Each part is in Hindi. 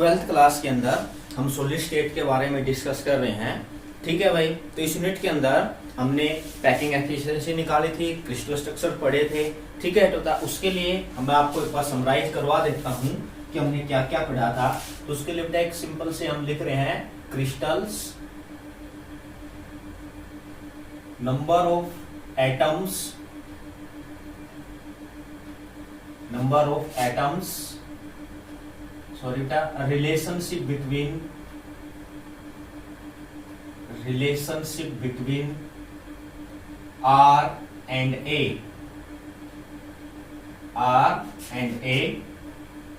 ट्वेल्थ क्लास के अंदर हम सॉलिड स्टेट के बारे में डिस्कस कर रहे हैं। ठीक है भाई, तो इस यूनिट के अंदर हमने पैकिंग एफिशिएंसी निकाली थी, क्रिस्टल स्ट्रक्चर पढ़े थे। ठीक है, तो उसके लिए मैं आपको एक बार समराइज करवा देता हूँ कि हमने क्या क्या पढ़ा था। तो उसके लिए बेटा एक सिंपल से हम लिख रहे हैं crystals, number of atoms, sorry बेटा, relationship between R and A,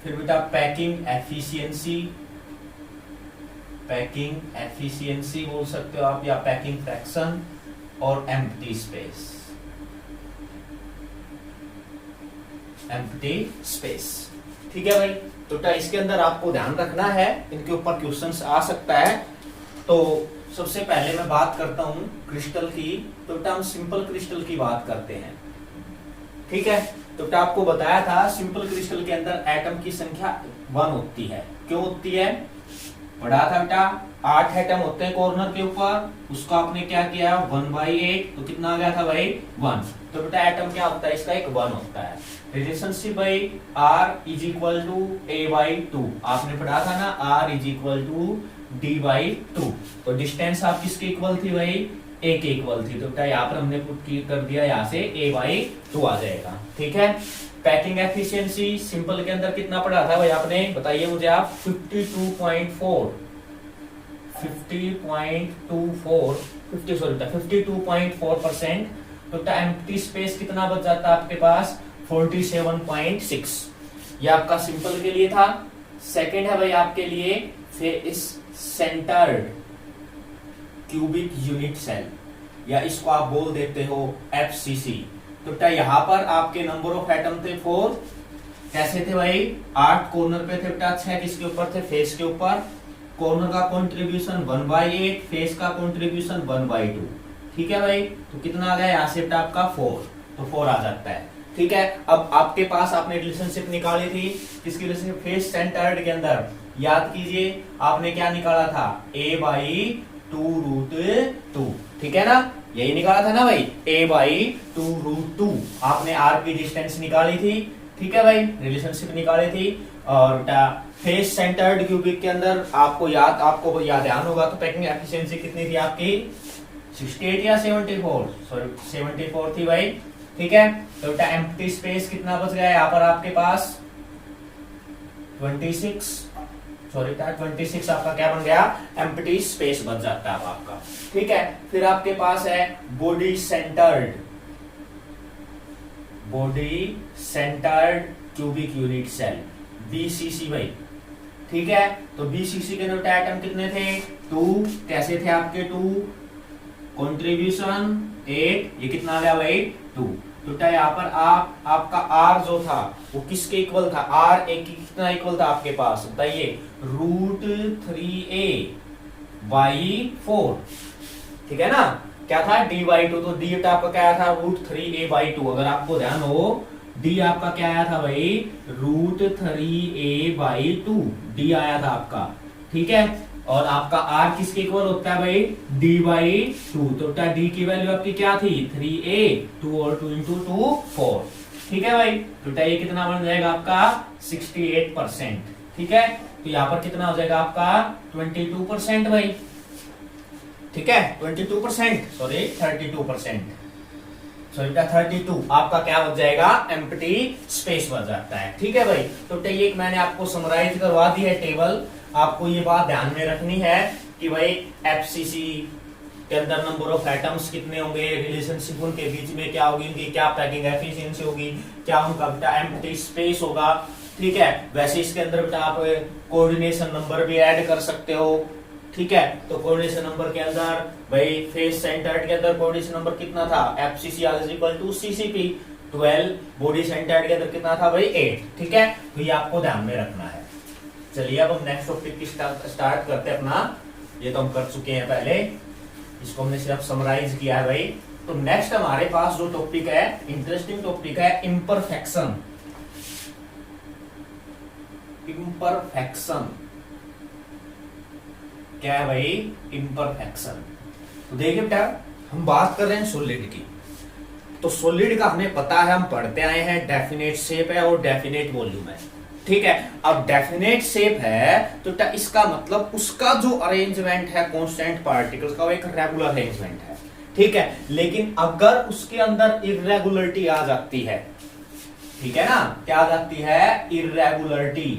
फिर बेटा पैकिंग एफिशिएंसी बोल सकते हो आप, या पैकिंग फ्रैक्शन, और एम्प्टी स्पेस। ठीक है भाई, तो इसके अंदर आपको ध्यान रखना है, इनके ऊपर क्वेश्चंस आ सकता है। तो सबसे पहले मैं बात करता हूं क्रिस्टल की। तो बेटा हम सिंपल क्रिस्टल की बात करते हैं। ठीक है, तो बेटा आपको बताया था सिंपल क्रिस्टल के अंदर एटम की संख्या 1 होती है। क्यों होती है? पढ़ा था बेटा, 8 एटम होते हैं कॉर्नर के ऊपर, उसका आपने क्या किया 1/8, तो कितना आ गया था भाई 1। तो बेटा एटम क्या होता है, इसका एक 1 होता है। Relationship by R is equal to A/2, आपने पढ़ा था ना, R is equal to D/2। तो डिस्टेंस आप किसके इक्वल थी भाई, A के इक्वल थी। तो बेटा यहाँ पर हमने पुट कर दिया, यहाँ से A/2 आ जाएगा। ठीक है, पैकिंग एफिशिएंसी सिंपल के अंदर कितना पढ़ा था भाई आपने, बताइए मुझे आप। 52.4%। तो एम्प्टी स्पेस कितना बच जाता है आपके पास, 47.6। ये आपका सिंपल के लिए था। सेकंड है भाई आपके लिए face centred cubic unit cell, या इसको आप बोल देते हो FCC। तो बेटा यहाँ पर आपके नंबर ऑफ एटम थे 4। कैसे थे भाई, 8 कॉर्नर पे थे बेटा, 6 किसके ऊपर थे, फेस के ऊपर। कॉर्नर का कंट्रीब्यूशन 1/8, फेस का कंट्रीब्यूशन 1/2। ठीक है भाई, तो कितना आ गया यहाँ से बेटा आपका 4, तो 4 आ जाता है। ठीक है, अब आपके पास आपने रिलेशनशिप निकाली थी, किसकी रिलेशनशिप, फेस सेंटर्ड के अंदर। याद कीजिए आपने क्या निकाला था, A/2√2। ठीक है ना, यही निकाला था ना भाई, A/2√2। आपने R की डिस्टेंस निकाली थी। ठीक है भाई, रिलेशनशिप निकाली थी। और बेटा फेस सेंटर्ड क्यूबिक के अंदर आपको याद ध्यान होगा, तो पैकिंग एफिशिएंसी कितनी थी आपकी, 68 या 74, सॉरी 74 थी भाई। ठीक है, तो बेटा एम्प्टी स्पेस कितना बच गया यहाँ पर आपके पास, 26, सॉरी 26 आपका क्या बन गया, एम्प्टी स्पेस बच जाता है आपका। ठीक है, फिर आपके पास है body centred cubic unit cell, BCC भाई। ठीक है, तो BCC के अंदर एटम कितने थे, 2। कैसे थे आपके 2, कंट्रीब्यूशन 8, ये कितना आ गया भाई 2। तो यहाँ पर आपका R जो था वो किसके इक्वल था, R एक कितना इक्वल था आपके पास, बताइए, √3A/4। ठीक है ना, क्या था D/2, तो D आपका क्या आया था, √3A/2। अगर आपको ध्यान हो, D आपका क्या आया था भाई, √3A/2 D आया था आपका। ठीक है, और आपका R किसके इक्वल होता है भाई, D/2। तो D की वैल्यू आपकी क्या थी, 3A, 2 और 2 into 2 4। ठीक है भाई, तो ये कितना बन जाएगा आपका 68%। ठीक है, तो यहाँ पर कितना हो जाएगा आपका 22% भाई। ठीक है, 22%, सॉरी 32%, सॉरी 32 आपका क्या बच जाएगा, एम्प्टी स्पेस बच जाता है। ठीक है भाई, तो ये मैंने आपको समराइज करवा दी है टेबल। आपको ये बात ध्यान में रखनी है कि भाई FCC के अंदर नंबर ऑफ एटम्स कितने होंगे, रिलेशनशिप उनके बीच में क्या होगी, उनकी क्या पैकिंग एफिशिएंसी होगी, क्या उनका बेटा एम्प्टी स्पेस होगा। ठीक है, वैसे इसके अंदर बेटा आप कोऑर्डिनेशन नंबर भी ऐड कर सकते हो। ठीक है, तो कोऑर्डिनेशन नंबर के अंदर भाई फेस सेंटर्ड के अंदर कोऑर्डिनेशन नंबर कितना था, FCC is equal to CCP 12। Body centred के अंदर कितना था भाई 8। ठीक है, तो ये आपको ध्यान में रखना है। चलिए अब हम नेक्स्ट टॉपिक की स्टार्ट करते हैं अपना। ये तो हम कर चुके हैं पहले, इसको हमने सिर्फ समराइज किया है भाई। तो नेक्स्ट हमारे पास जो टॉपिक है, इंटरेस्टिंग टॉपिक है, इम्परफेक्शन। क्या है भाई, इम्परफेक्शन। तो देखिए बेटा हम बात कर रहे हैं सॉलिड की, तो सॉलिड का हमें पता है, हम पढ़ते आए हैं डेफिनेट शेप है और डेफिनेट वॉल्यूम है, ठीक है। अब डेफिनेट शेप है तो इसका मतलब उसका जो अरेंजमेंट है कांस्टेंट पार्टिकल्स का वो एक रेगुलर अरेंजमेंट है, ठीक है। लेकिन अगर उसके अंदर इर्रेगुलरिटी आ जाती है, ठीक है ना, क्या आ जाती है, इर्रेगुलरिटी,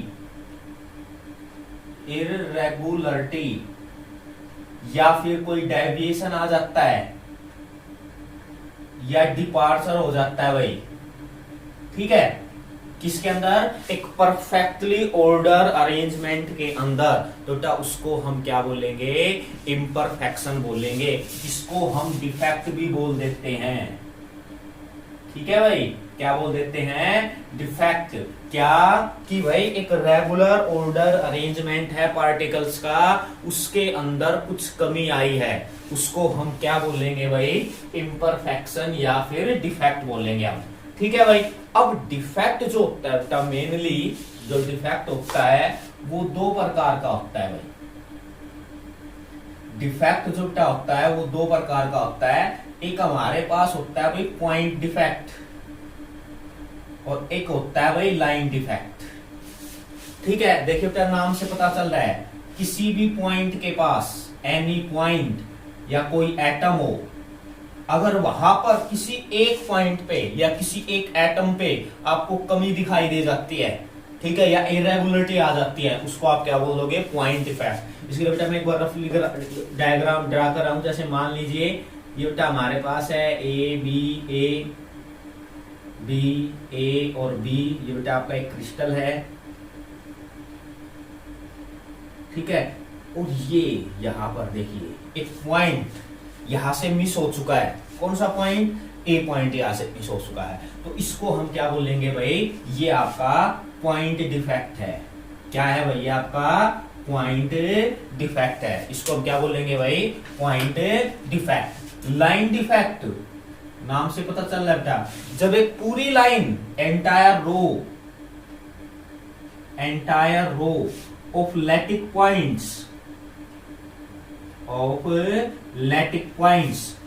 इर्रेगुलरिटी या फिर कोई डेविएशन आ जाता है या डिपार्चर हो जाता है भाई, ठीक है, किसके अंदर, एक परफेक्टली ऑर्डर अरेंजमेंट के अंदर, तो उसको हम क्या बोलेंगे, इम्परफेक्शन बोलेंगे। इसको हम डिफेक्ट भी बोल देते हैं, ठीक है भाई, क्या बोल देते हैं, डिफेक्ट। क्या कि भाई एक रेगुलर ऑर्डर अरेंजमेंट है पार्टिकल्स का, उसके अंदर कुछ कमी आई है, उसको हम क्या बोलेंगे भाई, इम्परफेक्शन या फिर डिफेक्ट बोलेंगे हम, ठीक है भाई। अब डिफेक्ट जो होता है मेनली, जो डिफेक्ट होता है वो दो प्रकार का होता है भाई। डिफेक्ट जो होता है वो दो प्रकार का होता है, एक हमारे पास होता है भाई पॉइंट डिफेक्ट और एक होता है भाई लाइन डिफेक्ट, ठीक है। देखिए बेटा नाम से पता चल रहा है, किसी भी पॉइंट के पास, एनी पॉइंट या कोई एटम हो, अगर वहां पर किसी एक पॉइंट पे या किसी एक एटम पे आपको कमी दिखाई दे जाती है, ठीक है, या इरेगुलरिटी आ जाती है, उसको आप क्या बोलोगे, पॉइंट डिफेक्ट। इसके लिए बेटा मैं एक बार रफली डायग्राम ड्रा कर रहा हूं। जैसे मान लीजिए ये बेटा हमारे पास है ए बी और बी, ये बेटा आपका एक क्रिस्टल है, ठीक है। और ये यहां पर देखिए एक पॉइंट यहां से मिस हो चुका है, कौन सा पॉइंट, ए पॉइंट यहां से मिस हो चुका है, तो इसको हम क्या बोलेंगे भाई, ये आपका पॉइंट डिफेक्ट है। क्या है भाई, ये आपका पॉइंट डिफेक्ट है, इसको हम क्या बोलेंगे भाई, पॉइंट डिफेक्ट। लाइन डिफेक्ट नाम से पता चल रहा है बेटा, जब एक पूरी line entire row of lattice points,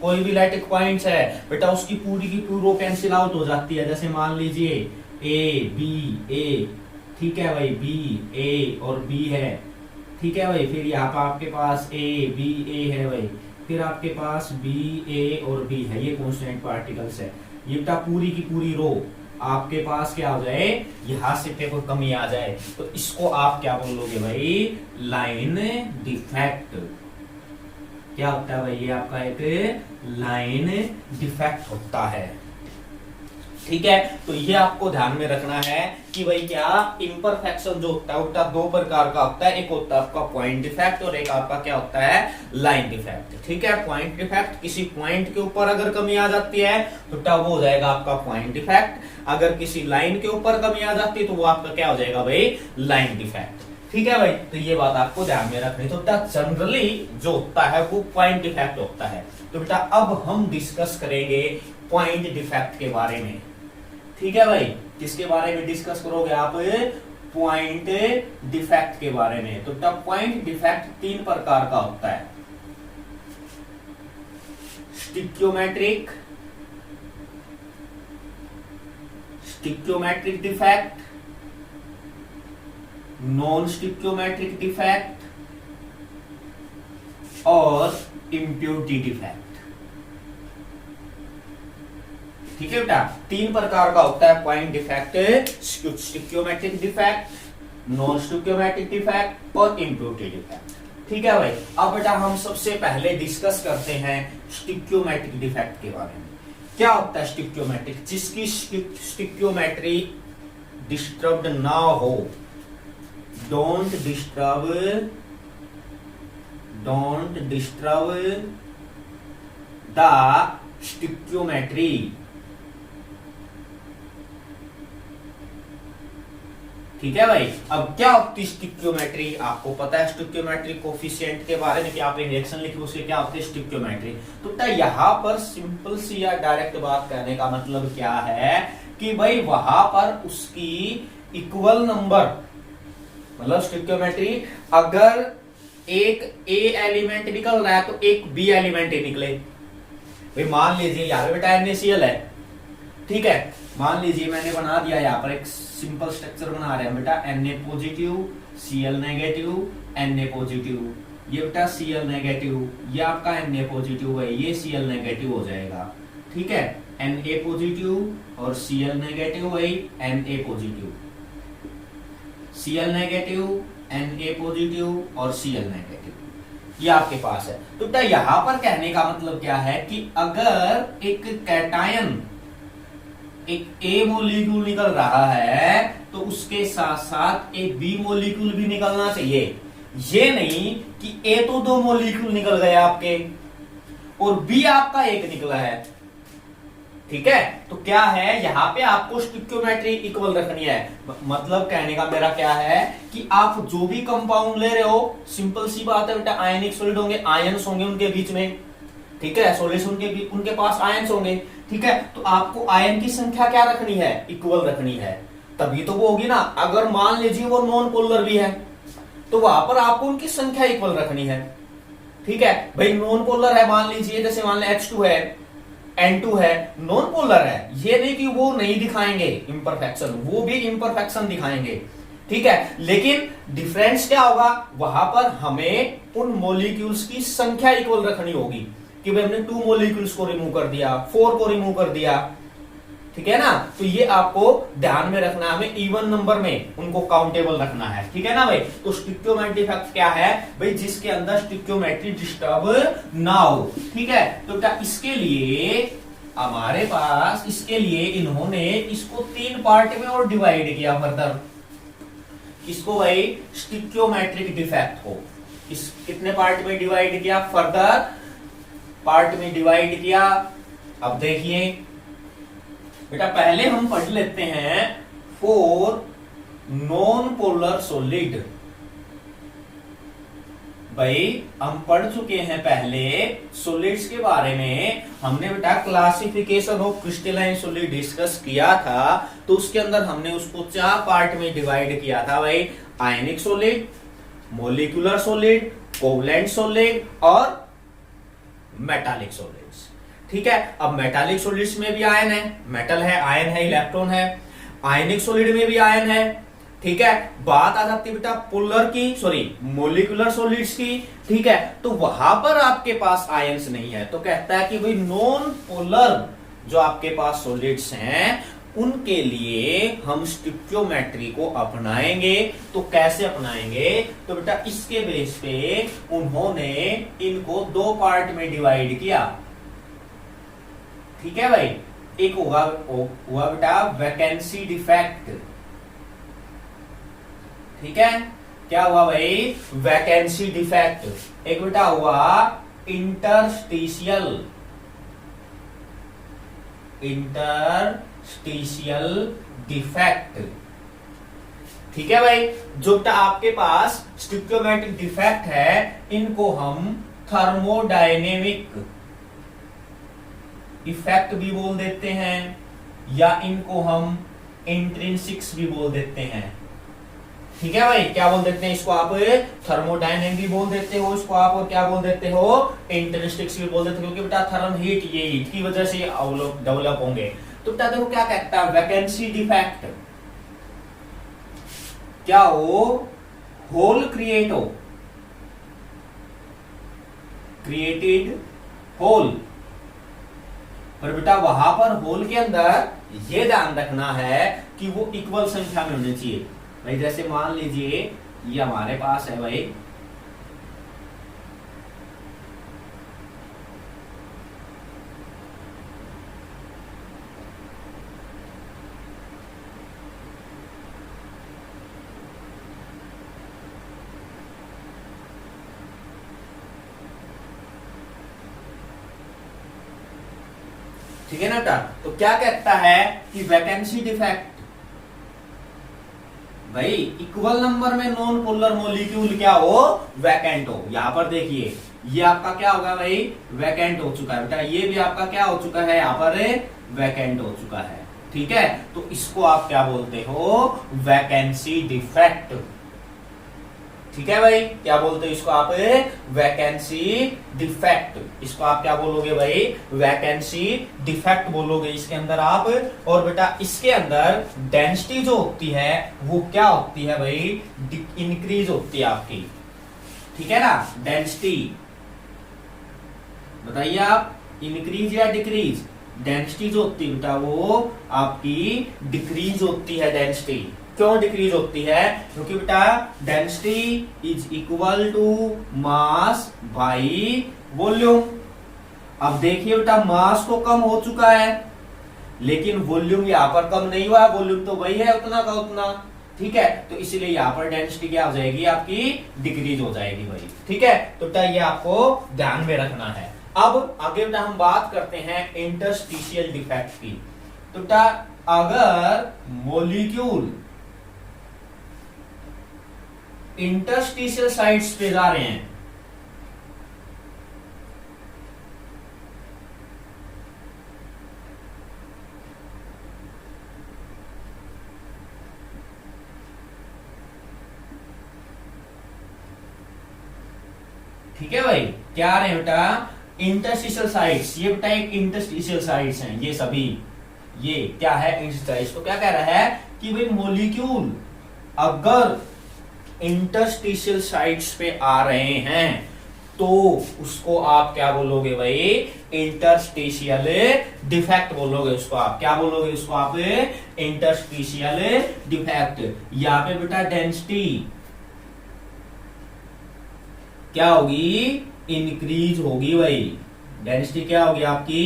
कोई भी लैटिक पॉइंट्स है बेटा, उसकी पूरी की पूरी रो कैंसिल आउट हो जाती है। जैसे मान लीजिए ए बी, ठीक है भाई, बी ए और बी है, ठीक है भाई, फिर यहाँ पर आपके पास ए बी ए है भाई, फिर आपके पास बी ए और बी है, ये कांस्टेंट पार्टिकल्स है। ये बेटा पूरी की पूरी रो आपके पास क्या हो जाए, यहां से पे कोई कमी आ जाए, तो इसको आप क्या बोलोगे भाई, लाइन डिफेक्ट। क्या होता है भाई, ये आपका एक लाइन डिफेक्ट होता है, ठीक है। तो ये आपको ध्यान में रखना है कि भाई क्या इम्परफेक्शन जो होता है वो दो प्रकार का होता है, एक होता है आपका पॉइंट डिफेक्ट और एक आपका क्या होता है, लाइन डिफेक्ट, ठीक है। पॉइंट डिफेक्ट, किसी पॉइंट के ऊपर अगर कमी आ जाती है तो वो हो जाएगा आपका पॉइंट डिफेक्ट, अगर किसी लाइन के ऊपर कमी आ जाती है तो वो आपका क्या हो जाएगा भाई, लाइन डिफेक्ट, ठीक है भाई। तो ये बात आपको ध्यान में रखनी। तो बेटा जनरली जो होता है वो पॉइंट डिफेक्ट होता है। तो बेटा अब हम डिस्कस करेंगे पॉइंट डिफेक्ट के बारे में, ठीक है भाई। किसके बारे में डिस्कस करोगे आप, पॉइंट डिफेक्ट के बारे में। तो बेटा पॉइंट डिफेक्ट तीन प्रकार का होता है, stoichiometric defect, non stoichiometric defect और इम्प्योरिटी डिफेक्ट, ठीक है बेटा। तीन प्रकार का होता है point defect, stoichiometric defect, non stoichiometric defect और इम्प्योरिटी डिफेक्ट, ठीक है भाई। अब बेटा हम सबसे पहले डिस्कस करते हैं स्टिक्योमेट्रिक डिफेक्ट के बारे में। क्या होता है स्टिक्योमेट्रिक, जिसकी स्टिक्योमेट्री डिस्टर्ब्ड ना हो, डोंट डिस्टर्ब द स्टिक्योमेट्री, ठीक है भाई। अब क्या होती है स्टिक्योमेट्री, आपको पता है स्टिक्योमेट्री कोफिशिएंट के बारे में कि आप एक रिएक्शन लिखे उसके क्या होते हैं स्टिक्योमेट्री। तो यहाँ पर सिंपल सी या डायरेक्ट बात करने का मतलब क्या है कि भाई वहां पर उसकी इक्वल नंबर, मतलब स्टिक्योमेट्री अगर एक ए एलिमेंट निकल रहा है तो एक बी एलिमेंट ही निकले। भाई मान लीजिए यहाँ पे बेटा NaCl है, ठीक है, मान लीजिए मैंने बना दिया यहाँ पर एक सिंपल स्ट्रक्चर बना रहे हैं बेटा, Na positive Cl negative Na positive, ये बेटा Cl नेगेटिव, ये आपका Na पॉजिटिव है, ये Cl नेगेटिव हो जाएगा, ठीक है, Na पॉजिटिव और Cl नेगेटिव वही Na positive, Cl negative Na positive और Cl नेगेटिव, ये आपके पास है। तो बेटा यहां पर कहने का मतलब क्या है कि अगर एक कैटायन एक ए मोलिक्यूल निकल रहा है तो उसके साथ साथ एक बी मोलिक्यूल भी निकलना चाहिए। ये नहीं कि ए तो 2 मोलिक्यूल निकल गए आपके और बी आपका एक निकला है, ठीक है। तो क्या है यहां पे आपको स्टिक्योमेट्री इक्वल रखनी है। मतलब कहने का मेरा क्या है कि आप जो भी कंपाउंड ले रहे हो, सिंपल सी बात है बेटा, आयनिक सॉलिड होंगे, आयन्स होंगे उनके बीच में, ठीक है, सॉल्यूशन के भी उनके पास आयन्स होंगे, ठीक है। तो आपको आयन की संख्या क्या रखनी है, इक्वल रखनी है, तभी तो वो होगी ना। अगर मान लीजिए वो नॉन पोलर भी है तो वहां पर आपको उनकी संख्या इक्वल रखनी है, ठीक है। भाई नॉन पोलर है, मान लीजिए जैसे मान लें H2 है, N2 है, नॉन पोलर है, ये नहीं कि वो नहीं दिखाएंगे इंपरफेक्शन, वो भी इंपरफेक्शन दिखाएंगे, ठीक है। लेकिन डिफरेंस क्या होगा, वहां पर हमें उन मॉलिक्यूल्स की संख्या इक्वल रखनी होगी कि भाई हमने 2 मॉलिक्यूल्स को रिमूव कर दिया, 4 को रिमूव कर दिया, ठीक है ना। तो ये आपको ध्यान में रखना है, हमें इवन नंबर में उनको काउंटेबल रखना है, ठीक है ना भाई। तो स्टिक्योमेट्री फैक्ट क्या है भाई, जिसके अंदर स्टिक्योमेट्री डिस्टर्ब ना हो, ठीक है। तो क्या इसके लिए हमारे पास, इसके लिए इन्होंने इसको 3 पार्ट में और डिवाइड किया फर्दर, इसको भाई स्टिक्योमेट्रिक डिफेक्ट को इस कितने पार्ट में डिवाइड किया, फर्दर पार्ट में डिवाइड किया। अब देखिए बेटा पहले हम पढ़ लेते हैं फॉर नॉन पोलर सॉलिड। भाई हम पढ़ चुके हैं पहले सॉलिड्स के बारे में, हमने बेटा classification of crystalline solid discuss किया था। तो उसके अंदर हमने उसको 4 पार्ट में डिवाइड किया था भाई, आयनिक solid, molecular solid, covalent solid और मेटालिक सॉलिड्स, ठीक है। अब मेटालिक सॉलिड्स में भी आयन है, मेटल है, आयन है, इलेक्ट्रॉन है, आयनिक सॉलिड में भी आयन है, ठीक है। बात आ जाती है बेटा पोलर की, सॉरी मोलिकुलर सॉलिड्स की, ठीक है। तो वहां पर आपके पास आयंस नहीं है, तो कहता है कि भाई नॉन पोलर जो आपके पास सॉलिड्स हैं उनके लिए हम स्टिक्योमेट्री को अपनाएंगे। तो कैसे अपनाएंगे, तो बेटा इसके बेस पे उन्होंने इनको 2 पार्ट में डिवाइड किया, ठीक है भाई। एक हुआ बेटा वैकेंसी डिफेक्ट, ठीक है। क्या हुआ भाई, वैकेंसी डिफेक्ट। एक बेटा हुआ इंटरस्टिशियल डिफेक्ट, ठीक है भाई। जो आपके पास स्टिक्योमेट्रिक डिफेक्ट है इनको हम थर्मोडायनेमिक इफेक्ट भी बोल देते हैं, या इनको हम इंट्रिंसिक्स भी बोल देते हैं, ठीक है भाई। क्या बोल देते हैं इसको, आप थर्मोडायनेमिक भी बोल देते हो इसको आप, और क्या बोल देते हो, इंट्रिंसिक्स भी बोल देते हो, क्योंकि बेटा थर्म हीट, ये हीट की वजह से डेवलप होंगे। तो बेटा देखो क्या कहता है, वैकेंसी डिफेक्ट क्या हो, होल क्रिएट हो, क्रिएटेड होल, पर बेटा वहां पर होल के अंदर ये ध्यान रखना है कि वो इक्वल संख्या में होने चाहिए। भाई जैसे मान लीजिए ये हमारे पास है भाई, ठीक है ना बेटा। तो क्या कहता है कि वैकेंसी डिफेक्ट, भाई इक्वल नंबर में नॉन पोलर मॉलिक्यूल क्या हो, वैकेंट हो। यहां पर देखिए ये आपका क्या होगा भाई, वैकेंट हो चुका है बेटा, ये भी आपका क्या हो चुका है, यहां पर वैकेंट हो चुका है, ठीक है। तो इसको आप क्या बोलते हो, वैकेंसी डिफेक्ट, ठीक है भाई, क्या बोलते हो इसको आप, वैकेंसी डिफेक्ट। इसको आप क्या बोलोगे भाई, वैकेंसी डिफेक्ट बोलोगे इसके अंदर आप। और बेटा इसके अंदर डेंसिटी जो होती है वो क्या होती है भाई, इंक्रीज होती है आपकी, ठीक है ना। डेंसिटी बताइए आप, इंक्रीज या डिक्रीज। डेंसिटी जो होती है बेटा वो आपकी डिक्रीज होती है। डेंसिटी क्यों डिक्रीज होती है, क्योंकि बेटा density is equal to mass by volume. अब देखिए बेटा मास तो कम हो चुका है लेकिन वॉल्यूम यहां पर कम नहीं हुआ, वॉल्यूम तो वही है उतना का उतना, ठीक है। तो इसीलिए यहां पर डेंसिटी क्या हो जाएगी आपकी, डिक्रीज हो जाएगी भाई, ठीक है। तो बेटा ये आपको ध्यान में रखना है। अब आगे बेटा हम बात करते हैं इंटरस्टिशियल डिफेक्ट की। तो बेटा अगर मॉलिक्यूल इंटरस्टिशियल साइट्स पे जा रहे हैं, ठीक है भाई, क्या आ रहे हैं बेटा, इंटरस्टिशियल साइट्स। ये बेटा एक इंटरस्टिशियल साइट्स हैं ये सभी। ये क्या है, इंटरस्टिशियल। तो क्या कह रहा है कि भाई मॉलिक्यूल अगर इंटरस्टिशियल साइट्स पे आ रहे हैं तो उसको आप क्या बोलोगे भाई, इंटरस्टिशियल डिफेक्ट बोलोगे उसको आप। क्या बोलोगे उसको आप, इंटरस्टिशियल डिफेक्ट। यहाँ पे बेटा डेंसिटी क्या होगी, इंक्रीज होगी भाई। डेंसिटी क्या होगी आपकी,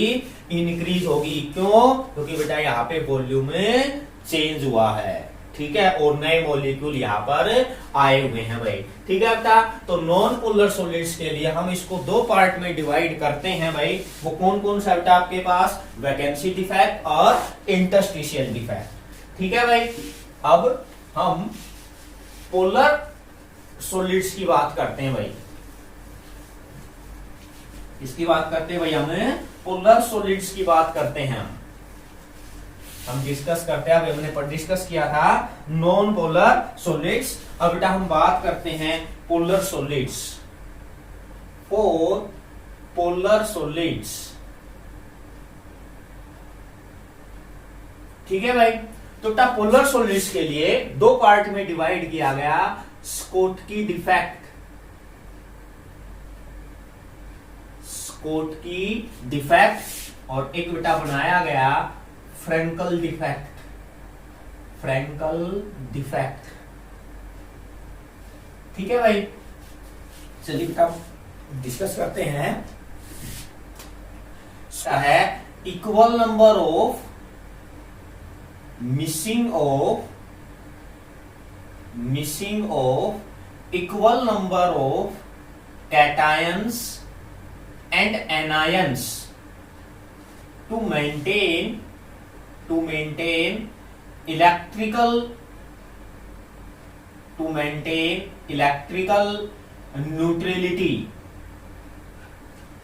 इंक्रीज होगी। क्यों, क्योंकि बेटा यहाँ पे वॉल्यूम चेंज हुआ है, ठीक है, और नए मॉलिक्यूल यहाँ पर आए हुए हैं भाई, ठीक है बेटा। तो नॉन पोलर सॉलिड्स के लिए हम इसको दो पार्ट में डिवाइड करते हैं भाई। वो कौन कौन सा बेटा आपके पास, वैकेंसी डिफेक्ट और इंटरस्टिशियल डिफेक्ट, ठीक है भाई। अब हम पोलर सॉलिड्स की बात करते हैं भाई। इसकी बात करते हैं भाई, हमें पोलर सॉलिड्स की बात करते हैं हम डिस्कस करते हैं। अभी हमने डिस्कस किया था नॉन पोलर सॉलिड्स। अब बेटा हम बात करते हैं polar solids. Four polar solids, ठीक है भाई। तो बेटा पोलर सॉलिड्स के लिए दो पार्ट में डिवाइड किया गया, स्कोटकी डिफेक्ट, स्कोटकी डिफेक्ट, और एक बेटा बनाया गया फ्रेंकल डिफेक्ट, फ्रेंकल डिफेक्ट, ठीक है भाई। चलिए बेटा डिस्कस करते हैं। है equal number of missing of equal number of cations and anions to maintain electrical neutrality,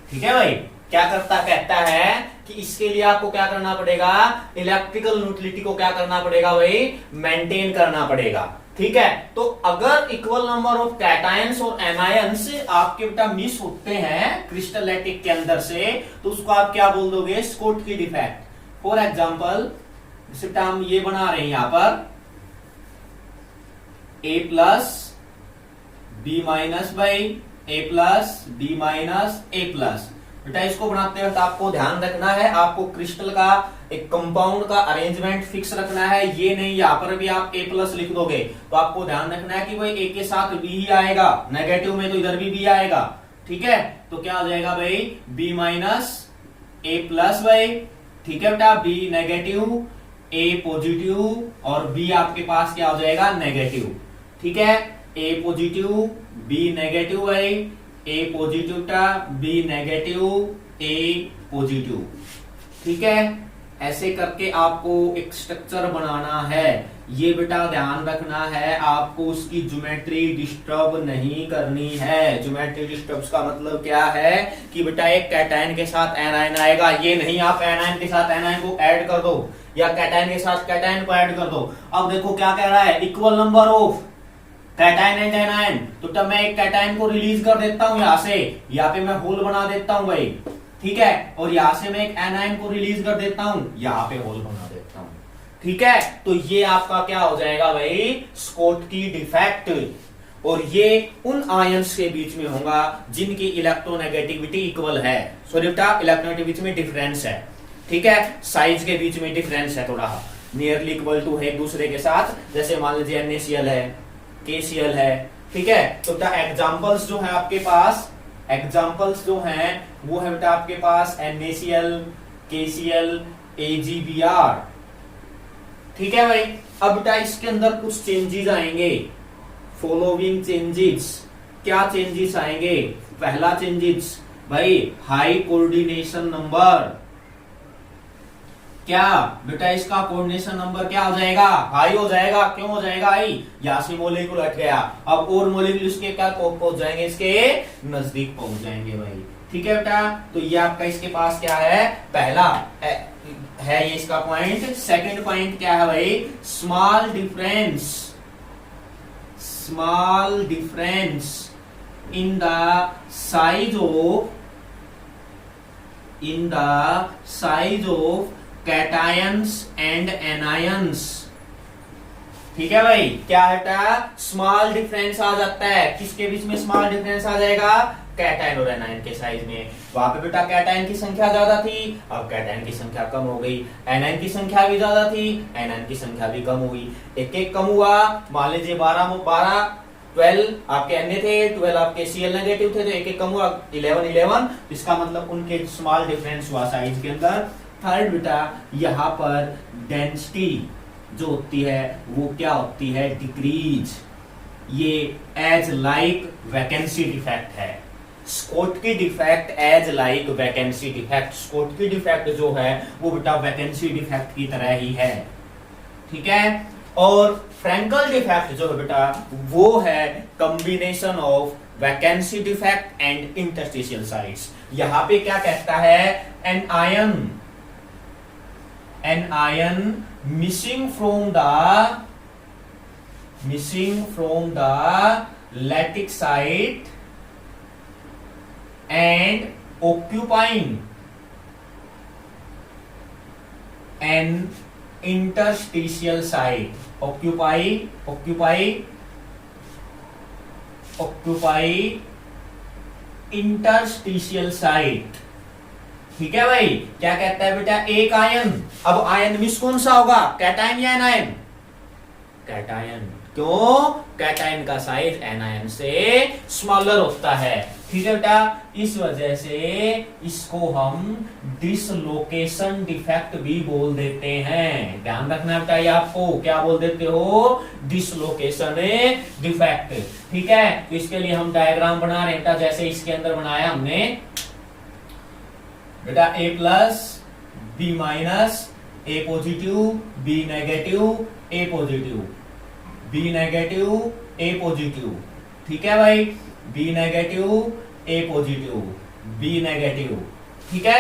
ठीक है भाई। क्या कहता है कि इसके लिए आपको क्या करना पड़ेगा, इलेक्ट्रिकल न्यूट्रलिटी को क्या करना पड़ेगा भाई, मेंटेन करना पड़ेगा, ठीक है। तो अगर इक्वल नंबर ऑफ कैटायंस और एनायंस आपके बेटा मिस होते हैं क्रिस्टलेटिक के अंदर से, तो उसको आप क्या बोल दोगे, स्कोटकी डिफेक्ट। फॉर एग्जांपल बेटा हम ये बना रहे हैं यहां पर A plus B minus by A plus B minus A plus. बेटा इसको बनाते वक्त आपको ध्यान रखना है, आपको क्रिस्टल का एक कंपाउंड का अरेंजमेंट फिक्स रखना है। ये नहीं यहां पर भी आप A प्लस लिख दोगे, तो आपको ध्यान रखना है कि भाई A के साथ B ही आएगा, नेगेटिव में तो इधर भी B आएगा, ठीक है। तो क्या हो जाएगा भाई, B माइनस A प्लस भाई, ठीक है बेटा। B नेगेटिव A पॉजिटिव और B आपके पास क्या हो जाएगा, नेगेटिव, ठीक है। A पॉजिटिव B नेगेटिव भाई, A पॉजिटिव टा B नेगेटिव A पॉजिटिव, ठीक है। ऐसे करके आपको एक स्ट्रक्चर बनाना है। ये बेटा ध्यान रखना है, आपको उसकी ज्योमेट्री डिस्टर्ब नहीं करनी है। ज्योमेट्री डिस्टर्ब का मतलब क्या है कि बेटा एक कैटायन के साथ एनायन आएगा, ये नहीं आप एनायन के साथ एनायन को ऐड कर दो या कैटायन के साथ कैटायन को ऐड कर दो। अब देखो क्या कह रहा है, equal number of cation and anion, तो तब मैं एक कैटायन को रिलीज कर देता हूं यहां से, यहाँ पे मैं होल बना देता हूं भाई, ठीक है, और यहां से मैं एक एनायन को रिलीज कर देता हूं, यहां पे होल बना देता हूं, ठीक है। तो ये आपका क्या हो जाएगा भाई, स्कोटकी डिफेक्ट, और ये उन आयंस के बीच में होगा जिनकी इलेक्ट्रोनेगेटिविटी इक्वल है, सॉरी बेटा इलेक्ट्रोनेगेटिविटी में डिफरेंस है, ठीक है, साइज के बीच में डिफरेंस है, थोड़ा नियरली इक्वल टू है एक दूसरे के साथ, जैसे मान लीजिए NaCl है, KCl है, ठीक है। तो बेटा एग्जांपल्स जो है आपके पास, एग्जांपल्स जो हैं वो है बेटा आपके पास NaCl, KCl, AgBr, ठीक है भाई। अब बेटा इसके अंदर कुछ चेंजेस आएंगे, फॉलोइंग चेंजेस, क्या चेंजेस आएंगे, पहला चेंजेस भाई हाई कोऑर्डिनेशन नंबर, क्या बेटा इसका कोऑर्डिनेशन नंबर क्या हो जाएगा, हाई हो जाएगा, क्यों हो जाएगा हाई, यहां से मॉलिक्यूल हट गया, अब और मॉलिक्यूल इसके क्या पहुंच जाएंगे, इसके नजदीक पहुंच जाएंगे भाई, ठीक है बेटा। तो ये आपका इसके पास क्या है, पहला है ये इसका पॉइंट। सेकंड पॉइंट क्या है भाई, small difference in the size of cations and anions, ठीक है भाई। क्या है, स्मॉल डिफरेंस आ जाता है, किसके बीच में स्मॉल डिफरेंस आ जाएगा, कैटायन और एनायन के साइज में। वहां पे बेटा कैटायन की संख्या ज्यादा थी, अब कैटायन की संख्या कम हो गई, एनायन की संख्या भी ज्यादा थी, एनायन की संख्या भी कम हुई, एक एक कम हुआ, मान लीजिए 12 आपके Na थे, 12 आपके Cl नेगेटिव थे, तो एक एक कम हुआ 11, इसका मतलब उनके स्मॉल डिफरेंस हुआ साइज के अंदर। थर्ड बेटा यहाँ पर डेंसिटी जो होती है वो क्या होती है, डिक्रीज, ये एज लाइक वैकेंसी डिफेक्ट है, Schottky defect as like vacancy defect, Schottky defect जो है वो बेटा वैकेंसी डिफेक्ट की तरह ही है, ठीक है। और फ्रैंकल डिफेक्ट जो है बेटा वो है combination of vacancy defect and interstitial sites. यहां पे क्या कहता है, an ion missing from the lattice site and occupying an interstitial site, occupy interstitial site, ठीक है भाई। क्या कहता है बेटा, एक आयन, अब आयन मिस कौन सा होगा, कैटायन या एनायन, कैटायन, क्यों, कैटायन का साइज एनायन से स्मॉलर होता है, ठीक है बेटा। इस वजह से इसको हम डिसलोकेशन डिफेक्ट भी बोल देते हैं, ध्यान रखना बेटा, ये आपको क्या बोल देते हो, डिसलोकेशन डिफेक्ट, ठीक है। तो इसके लिए हम डायग्राम बना रहे हैं बेटा, जैसे इसके अंदर बनाया हमने बेटा A+, B-, A positive, B negative, A positive, B negative, A positive, ठीक है भाई, B negative, A positive, B negative, ठीक है,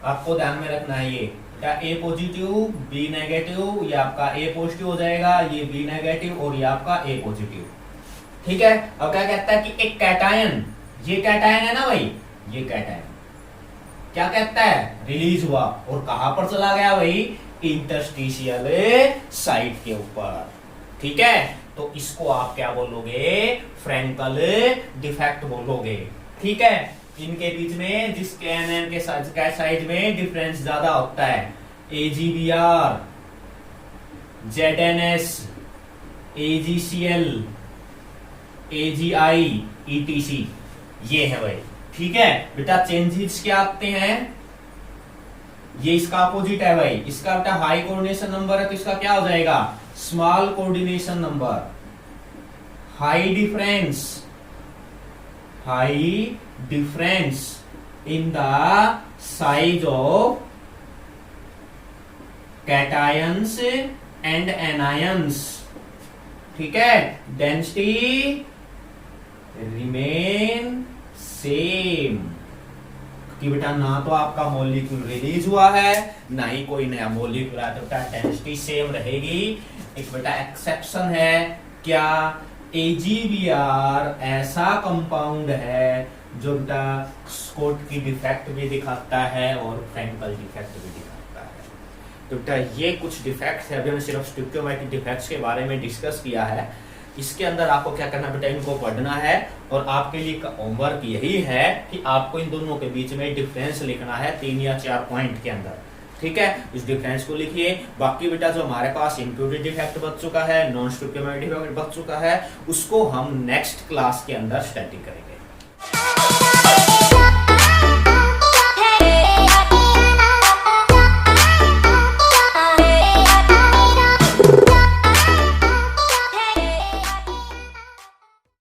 आपको ध्यान में रखना है ये बेटा, A पॉजिटिव, B नेगेटिव, ये आपका A पॉजिटिव हो जाएगा, ये B नेगेटिव और ये आपका A पॉजिटिव, ठीक है। अब क्या कहता है कि एक कैटायन, ये कैटायन है ना भाई, ये कैटायन क्या कहता है, रिलीज हुआ और कहां पर चला गया भाई, इंटरस्टिशियल साइट के ऊपर, ठीक है। तो इसको आप क्या बोलोगे, फ्रैंकल डिफेक्ट बोलोगे, ठीक है। इनके बीच में जिसके एनएन के साइज में डिफरेंस ज्यादा होता है, AgBr, ZnS, AgCl, AgI, ETC, ये है भाई, ठीक है बेटा। चेंजेस क्या आते हैं, ये इसका अपोजिट है भाई, इसका बेटा हाई कोऑर्डिनेशन नंबर है तो इसका क्या हो जाएगा, small coordination number, high difference in the size of cations and anions, ठीक है। डेंसिटी रिमेन सेम, कि बेटा ना तो आपका मॉलिक्यूल रिलीज हुआ है ना ही कोई नया मॉलिक्यूल आया, तो बेटा डेंसिटी सेम रहेगी। एक बेटा एक्सेप्शन है क्या, AgBr ऐसा कंपाउंड है जो बेटा स्कॉट की डिफेक्ट भी दिखाता है और फ्रैंकल डिफेक्ट भी दिखाता है। तो बेटा ये कुछ डिफेक्ट्स है, अभी हमने सिर्फ स्टोइकियोमेट्रिक डिफेक्ट्स के बारे में डिस्कस किया है। इसके अंदर आपको क्या करना बेटा, इनको पढ़ना है और आपके लिए होमवर्क यही है कि आपको इन दोनों के बीच में डिफरेंस लिखना है 3 या 4 पॉइंट के अंदर। ठीक है, इस डिफरेंस को लिखिए। बाकी बेटा जो हमारे पास इम्प्यूटेड डिफेक्ट बच चुका है, नॉन स्टोइकियोमेट्रिक डिफेक्ट बच चुका है, उसको हम नेक्स्ट क्लास के अंदर स्टडी करेंगे।